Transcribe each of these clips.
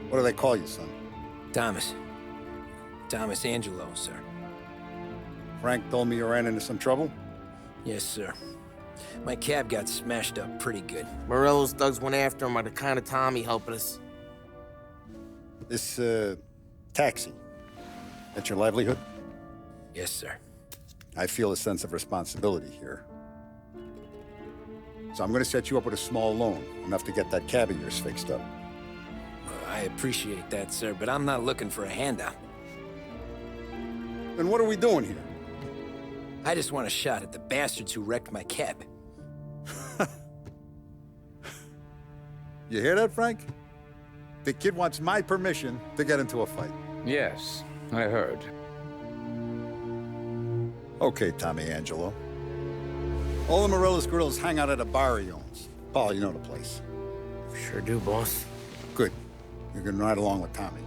What do they call you, son? Thomas. Thomas Angelo, sir. Frank told me you ran into some trouble? Yes, sir. My cab got smashed up pretty good. Morello's thugs went after him by the kind of Tommy helping us. This, taxi, that's your livelihood? Yes, sir. I feel a sense of responsibility here. So I'm gonna set you up with a small loan, enough to get that cab of yours fixed up. I appreciate that, sir, but I'm not looking for a handout. Then what are we doing here? I just want a shot at the bastards who wrecked my cab. You hear that, Frank? The kid wants my permission to get into a fight. Yes, I heard. Okay, Tommy Angelo. All the Morello's girls hang out at a bar he owns. Paul, you know the place. Sure do, boss. Good. You can ride along with Tommy.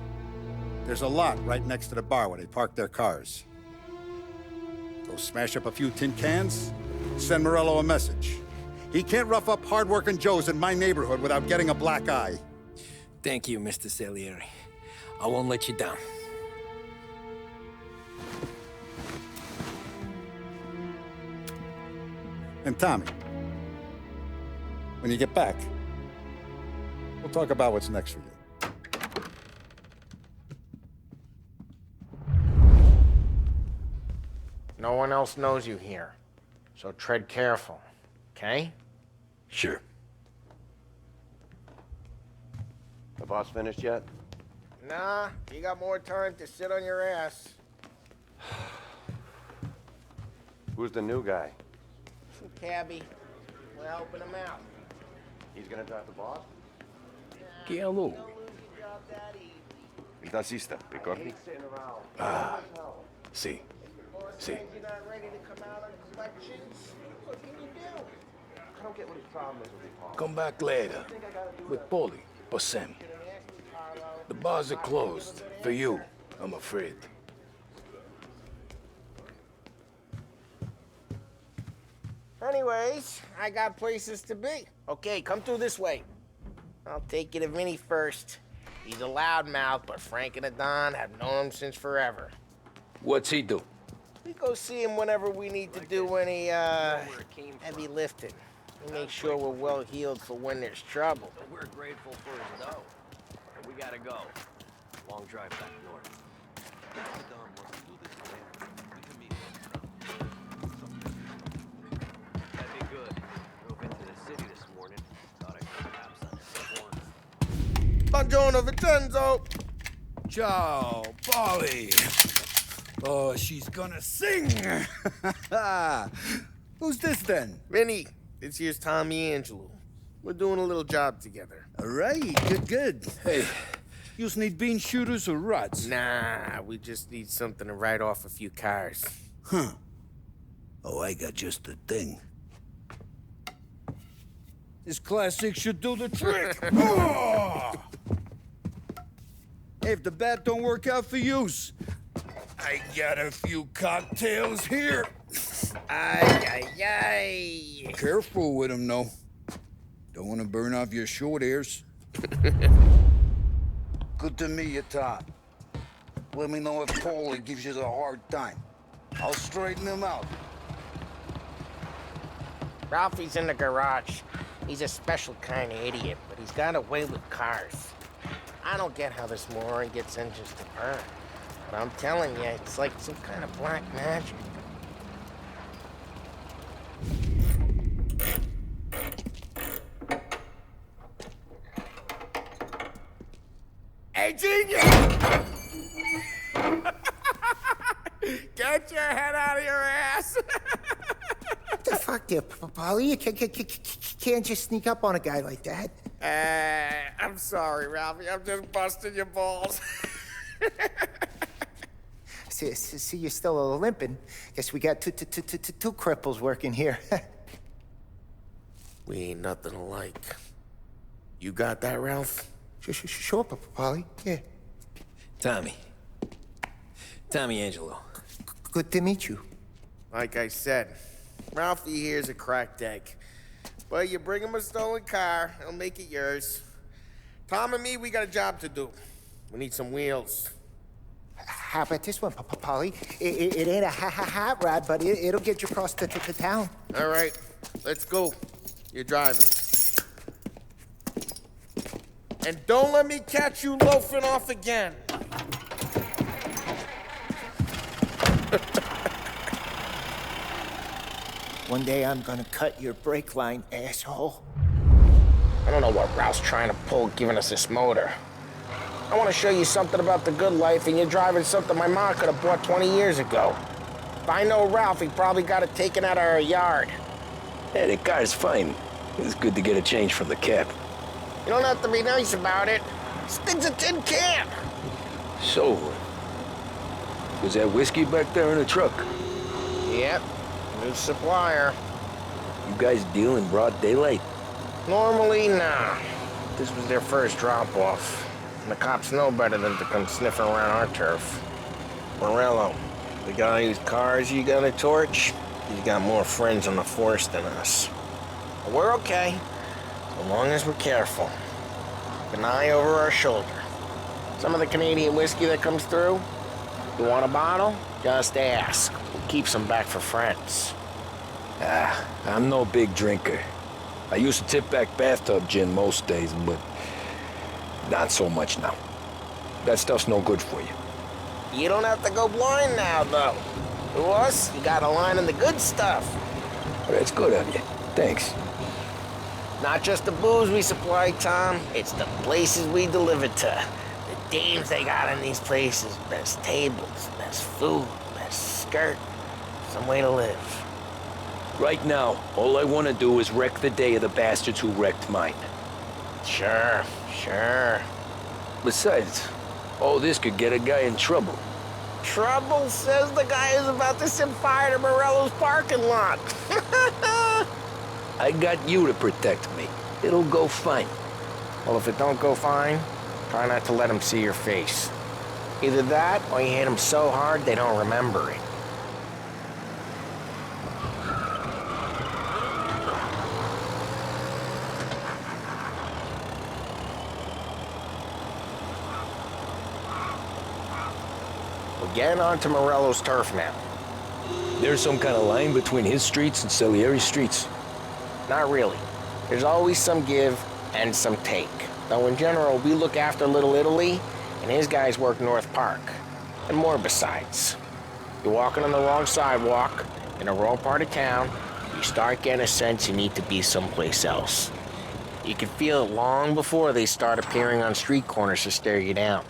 There's a lot right next to the bar where they park their cars. Go smash up a few tin cans, send Morello a message. He can't rough up hard-working Joes in my neighborhood without getting a black eye. Thank you, Mr. Salieri. I won't let you down. And Tommy, when you get back, we'll talk about what's next for you. No one else knows you here, so tread careful, okay? Sure. The boss finished yet? Nah, you got more time to sit on your ass. Who's the new guy? Some cabbie. We're helping him out. He's gonna drive the boss? Hello. Il tassista, ricordi? Ah, sì. Sì. You're not ready to come out on collections? What can you do? I don't get what his problem is with you, Paul. Come back later. With Paulie or Sam. The bars are closed. For you, I'm afraid. Anyways, I got places to be. Okay, come through this way. I'll take you to Vinny first. He's a loudmouth, but Frank and the Don have known him since forever. What's he do? We go see him whenever we need to do any, heavy lifting. We make sure we're well heeled for when there's trouble. We're grateful for his dough. And we gotta go. Long drive back north. Don wants to do this today. We can meet him. That'd be good. Drove into the city this morning. Thought I heard cops on the corner. Buongiorno, Vincenzo! Ciao, Paulie. Oh, she's gonna sing. Who's this then? Vinny, this here's Tommy Angelo. We're doing a little job together. All right, good. Hey, you need bean shooters or rods? Nah, we just need something to write off a few cars. Huh. Oh, I got just the thing. This classic should do the trick. Oh! Hey, if the bat don't work out for yous, I got a few cocktails here. Ay, ay, ay. Careful with them, though. Don't want to burn off your short hairs. Good to meet you, Tom. Let me know if Paulie gives you a hard time. I'll straighten him out. Ralphie's in the garage. He's a special kind of idiot, but he's got a way with cars. I don't get how this moron gets engines to burn. But I'm telling you, it's like some kind of black magic. Hey, genius! Get your head out of your ass! What the fuck there, Paulie? You can't just sneak up on a guy like that. I'm sorry, Ralphie. I'm just busting your balls. See, you're still limping. Guess we got two cripples working here. We ain't nothing alike. You got that, Ralph? Sure, Paulie. Yeah. Tommy. Tommy Angelo. Good to meet you. Like I said, Ralphie here's a cracked egg. But you bring him a stolen car, he'll make it yours. Tom and me, we got a job to do. We need some wheels. How about this one, Paulie? It ain't a hot rod, but it'll get you across to town. All right, let's go. You're driving. And don't let me catch you loafing off again. One day I'm gonna cut your brake line, asshole. I don't know what Ralph's trying to pull giving us this motor. I want to show you something about the good life, and you're driving something my mom could have bought 20 years ago. If I know Ralph, he probably got it taken out of our yard. Yeah, the car's fine. It's good to get a change from the cab. You don't have to be nice about it. This thing's a tin can. So, was that whiskey back there in the truck? Yep, new supplier. You guys deal in broad daylight? Normally, nah. This was their first drop-off. And the cops know better than to come sniffing around our turf. Morello, the guy whose cars you got a torch, he's got more friends on the force than us. But we're okay, as long as we're careful. Keep an eye over our shoulder. Some of the Canadian whiskey that comes through, you want a bottle? Just ask. We'll keep some back for friends. I'm no big drinker. I used to tip back bathtub gin most days, but not so much now. That stuff's no good for you. You don't have to go blind now, though. To us, you got a line in the good stuff. That's good of you. Thanks. Not just the booze we supply, Tom. It's the places we deliver to. The dames they got in these places. Best tables, best food, best skirt. Some way to live. Right now, all I want to do is wreck the day of the bastards who wrecked mine. Sure. Besides, all this could get a guy in trouble. Trouble, says the guy who's about to set fire to Morello's parking lot. I got you to protect me. It'll go fine. Well, if it don't go fine, try not to let them see your face. Either that, or you hit them so hard they don't remember it. We're getting onto Morello's turf now. There's some kind of line between his streets and Salieri's streets. Not really. There's always some give and some take. Though in general, we look after Little Italy, and his guys work North Park. And more besides. You're walking on the wrong sidewalk, in a wrong part of town, you start getting a sense you need to be someplace else. You can feel it long before they start appearing on street corners to stare you down.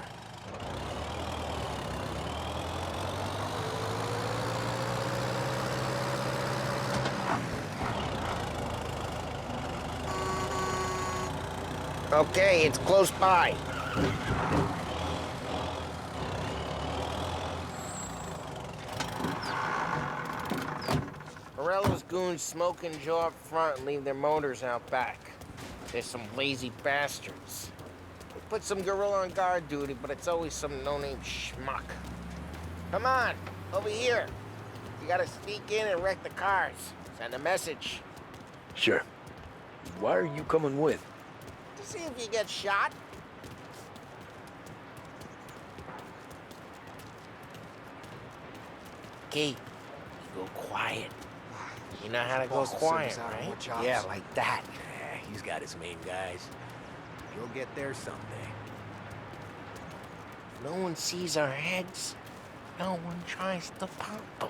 Okay, it's close by. Morello's goons smoke and Joe up front and leave their motors out back. They're some lazy bastards. We put some gorilla on guard duty, but it's always some no-name schmuck. Come on, over here. You gotta sneak in and wreck the cars. Send a message. Sure. Why are you coming with? To see if you get shot. Okay, you go quiet. You know how to go quiet, right? Yeah, like that. Yeah, he's got his main guys. You'll get there someday. If no one sees our heads, no one tries to pop them.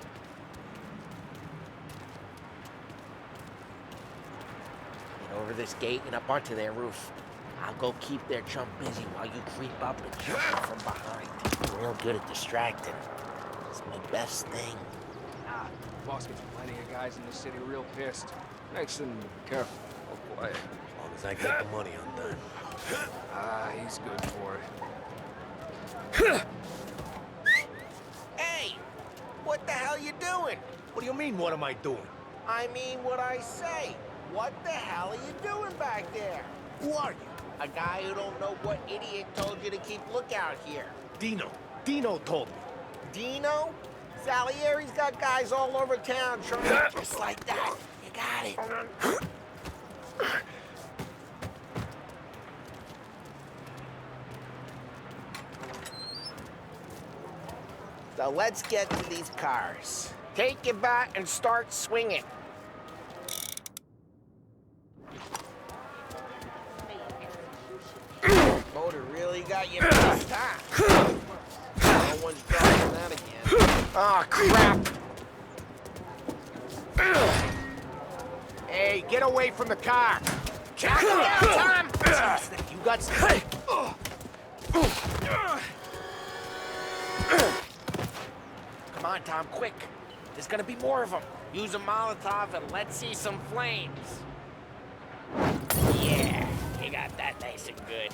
Get over this gate and up onto their roof. I'll go keep their chump busy while you creep up and jump in from behind. I'm real good at distracting. It's my best thing. Boss gets plenty of guys in the city real pissed. Makes them careful or quiet. As long as I get the money, I'm done. He's good for it. Hey! What the hell you doing? What do you mean, what am I doing? I mean what I say. What the hell are you doing back there? Who are you? A guy who don't know what idiot told you to keep lookout here. Dino told me. Dino? Salieri's got guys all over town trying just like that. You got it. So let's get to these cars. Take your bat and start swinging. Motor really got you pissed, huh? No one's driving that again. Oh, crap! Hey, get away from the car. Knock him down, Tom! You got Come on, Tom, quick. There's gonna be more of them. Use a Molotov and let's see some flames. Yeah, you got that nice and good.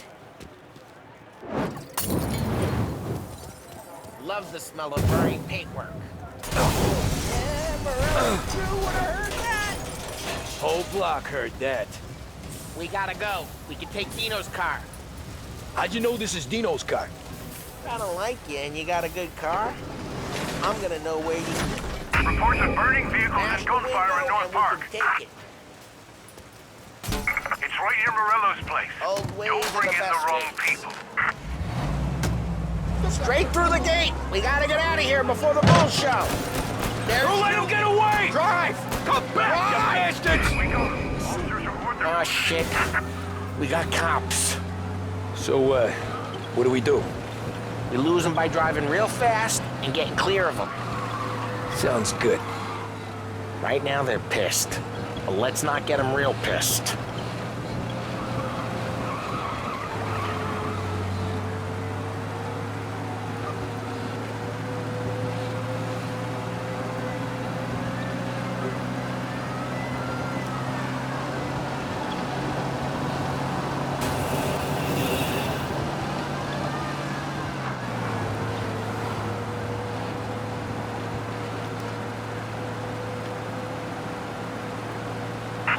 Love the smell of burning paintwork. Yeah, Morello crew would have heard that. Whole block heard that. We gotta go. We can take Dino's car. How'd you know this is Dino's car? I don't like you and you got a good car. I'm gonna know where you... Reports of burning vehicles and gunfire in North Park. Take it. It's right near Morello's place. Old ways Don't bring in the wrong ways. people. Straight through the gate. We gotta get out of here before the bull show. Don't let him get away! Drive! Come back, you bastards! We go. Officers report their... Oh, shit. We got cops. So, what do we do? We lose them by driving real fast and getting clear of them. Sounds good. Right now, they're pissed. But let's not get them real pissed.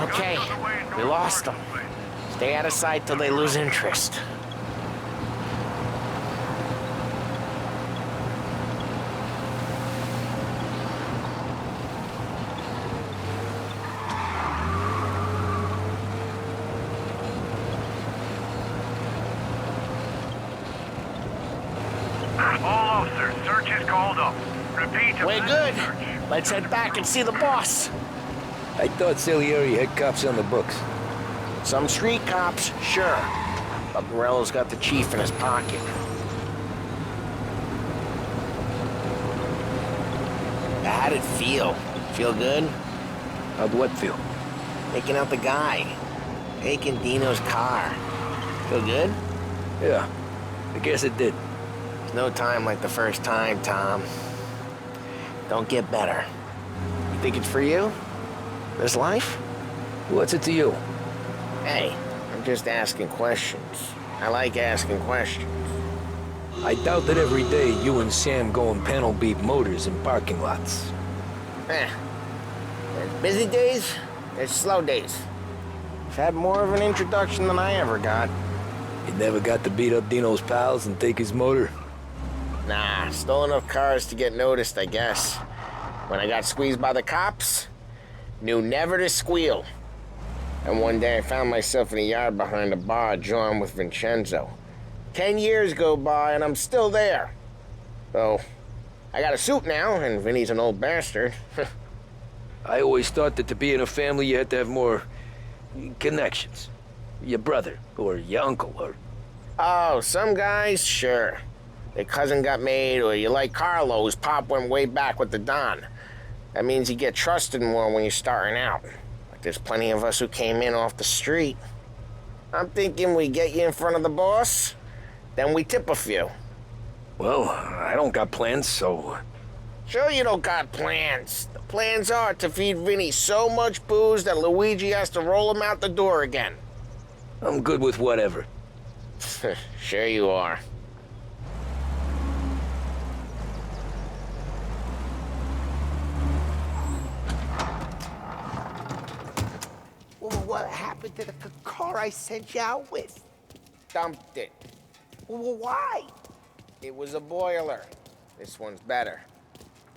Okay, we lost them. Stay out of sight till they lose interest. All officers, search is called up. Repeat. We're good. Let's head back and see the boss. I thought Salieri had cops on the books. Some street cops, sure. But Morello's got the chief in his pocket. How'd it feel? Feel good? How'd what feel? Taking out the guy. Taking Dino's car. Feel good? Yeah, I guess it did. There's no time like the first time, Tom. Don't get better. You think it's for you? This life? What's it to you? Hey, I'm just asking questions. I like asking questions. I doubt that every day you and Sam go and panel beat motors in parking lots. There's busy days, there's slow days. I've had more of an introduction than I ever got. You never got to beat up Dino's pals and take his motor? Nah, stole enough cars to get noticed, I guess. When I got squeezed by the cops, knew never to squeal. And one day I found myself in a yard behind a bar drawing with Vincenzo. 10 years go by and I'm still there. So, I got a suit now, and Vinny's an old bastard. I always thought that to be in a family you had to have more connections. Your brother, or your uncle, or... Oh, some guys, sure. Their cousin got made, or you like Carlo's pop went way back with the Don. That means you get trusted more when you're starting out. Like there's plenty of us who came in off the street. I'm thinking we get you in front of the boss, then we tip a few. Well, I don't got plans, so... Sure you don't got plans. The plans are to feed Vinny so much booze that Luigi has to roll him out the door again. I'm good with whatever. Sure you are. Well, what happened to the car I sent you out with? dumped it. Well, why? It was a boiler. This one's better.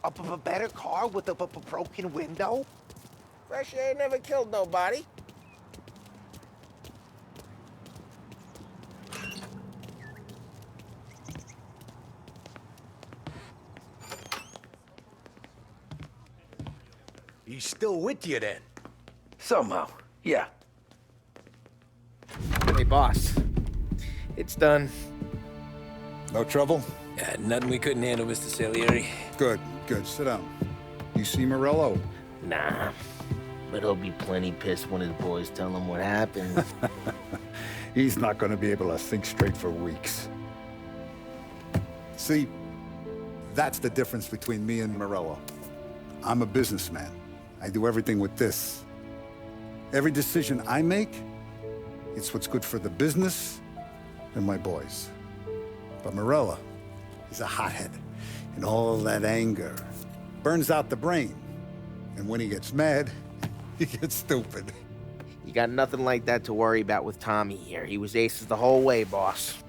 A better car with a broken window? Fresh air never killed nobody. He's still with you then? Somehow, yeah. Hey, boss. It's done. No trouble? Yeah, nothing we couldn't handle, Mr. Salieri. Good, good. Sit down. You see Morello? Nah. But he'll be plenty pissed when his boys tell him what happened. He's not going to be able to think straight for weeks. See, that's the difference between me and Morello. I'm a businessman. I do everything with this. Every decision I make, it's what's good for the business and my boys. But Morello, he's a hothead. And all that anger burns out the brain. And when he gets mad, he gets stupid. You got nothing like that to worry about with Tommy here. He was aces the whole way, boss.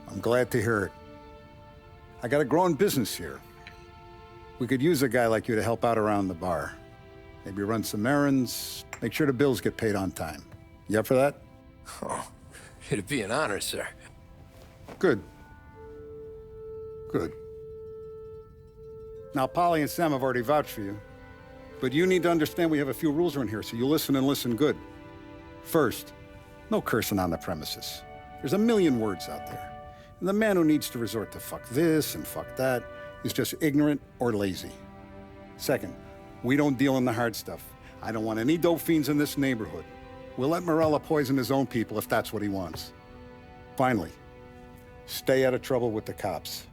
I'm glad to hear it. I got a growing business here. We could use a guy like you to help out around the bar. Maybe run some errands, make sure the bills get paid on time. You up for that? Oh, it'd be an honor, sir. Good. Good. Now, Paulie and Sam have already vouched for you. But you need to understand we have a few rules around here, so you listen and listen good. First, no cursing on the premises. There's a million words out there. And the man who needs to resort to fuck this and fuck that is just ignorant or lazy. Second, we don't deal in the hard stuff. I don't want any dope fiends in this neighborhood. We'll let Morello poison his own people if that's what he wants. Finally, stay out of trouble with the cops.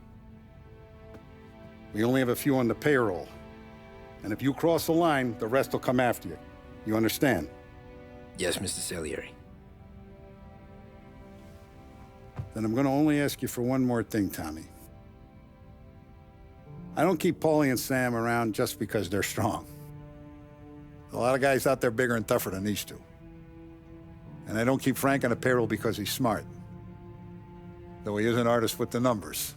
We only have a few on the payroll. And if you cross the line, the rest will come after you. You understand? Yes, Mr. Salieri. Then I'm gonna only ask you for one more thing, Tommy. I don't keep Paulie and Sam around just because they're strong. A lot of guys out there bigger and tougher than these two. And I don't keep Frank on the payroll because he's smart. Though he is an artist with the numbers.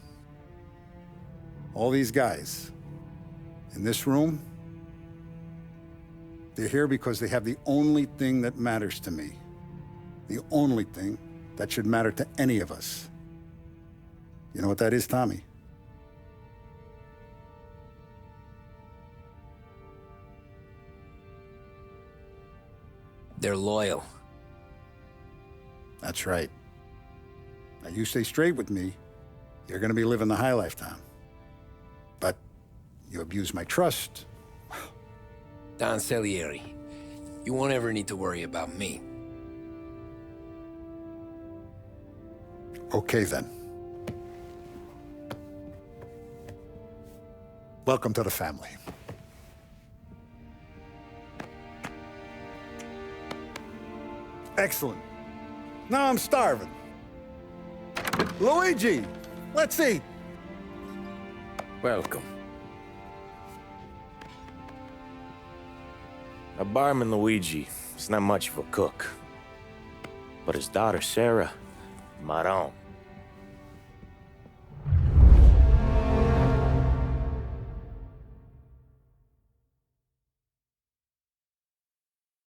All these guys in this room, they're here because they have the only thing that matters to me. The only thing that should matter to any of us. You know what that is, Tommy? They're loyal. That's right. Now, you stay straight with me, you're gonna be living the high life, Tom. But you abuse my trust. Don Salieri, you won't ever need to worry about me. Okay, then. Welcome to the family. Excellent. Now I'm starving. Luigi, let's eat. Welcome. A barman Luigi is not much of a cook. But his daughter, Sarah, Maron.